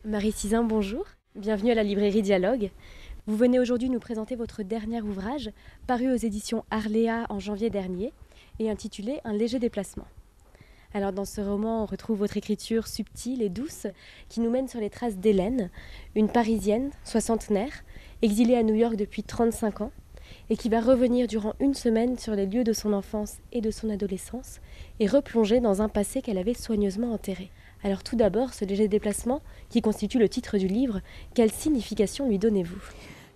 Marie Sizun, bonjour. Bienvenue à la librairie Dialogue. Vous venez aujourd'hui nous présenter votre dernier ouvrage, paru aux éditions Arléa en janvier dernier, et intitulé Un léger déplacement. Alors dans ce roman, on retrouve votre écriture subtile et douce qui nous mène sur les traces d'Hélène, une Parisienne, soixantenaire, exilée à New York depuis 35 ans, et qui va revenir durant une semaine sur les lieux de son enfance et de son adolescence, et replonger dans un passé qu'elle avait soigneusement enterré. Alors tout d'abord, ce léger déplacement, qui constitue le titre du livre, quelle signification lui donnez-vous ?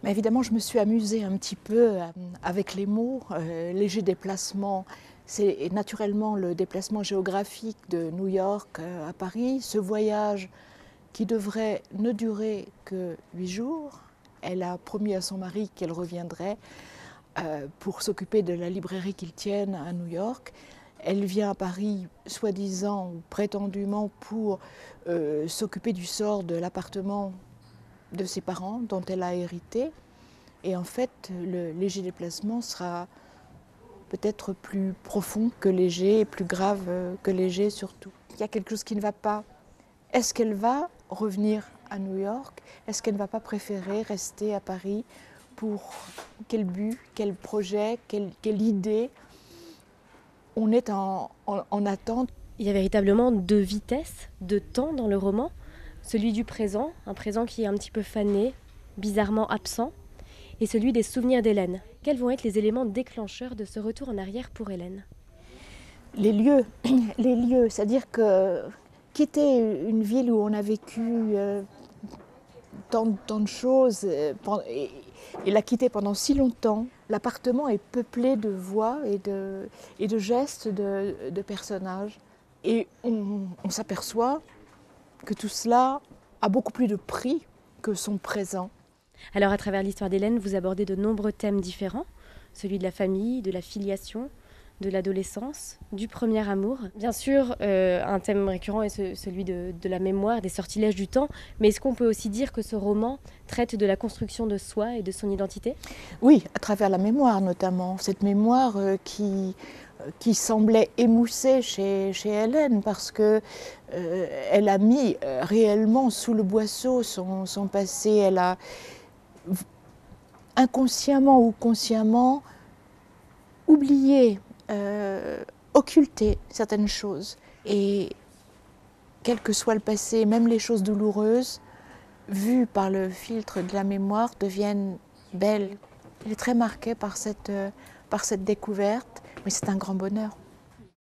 Mais évidemment, je me suis amusée un petit peu avec les mots. Léger déplacement, c'est naturellement le déplacement géographique de New York à Paris. Ce voyage qui devrait ne durer que 8 jours. Elle a promis à son mari qu'elle reviendrait pour s'occuper de la librairie qu'ils tiennent à New York. Elle vient à Paris, soi-disant ou prétendument, pour s'occuper du sort de l'appartement de ses parents dont elle a hérité. Et en fait, le léger déplacement sera peut-être plus profond que léger et plus grave que léger surtout. Il y a quelque chose qui ne va pas. Est-ce qu'elle va revenir à New York? Est-ce qu'elle ne va pas préférer rester à Paris? Pour quel but, quel projet, quelle idée? On est en attente. Il y a véritablement deux vitesses, deux temps dans le roman. Celui du présent, un présent qui est un petit peu fané, bizarrement absent, et celui des souvenirs d'Hélène. Quels vont être les éléments déclencheurs de ce retour en arrière pour Hélène ? Les lieux, c'est-à-dire que quitter une ville où on a vécu tant de choses et la quitter pendant si longtemps. L'appartement est peuplé de voix et de gestes de personnages. Et on s'aperçoit que tout cela a beaucoup plus de prix que son présent. Alors à travers l'histoire d'Hélène, vous abordez de nombreux thèmes différents, celui de la famille, de la filiation, de l'adolescence, du premier amour. Bien sûr, un thème récurrent est celui de la mémoire, des sortilèges du temps, mais est-ce qu'on peut aussi dire que ce roman traite de la construction de soi et de son identité ? Oui, à travers la mémoire notamment, cette mémoire qui semblait émoussée chez Hélène parce que elle a mis réellement sous le boisseau son passé, elle a inconsciemment ou consciemment oublié, occulté certaines choses. Et quel que soit le passé, même les choses douloureuses, vues par le filtre de la mémoire, deviennent belles. Elle est très marquée par cette découverte, mais c'est un grand bonheur.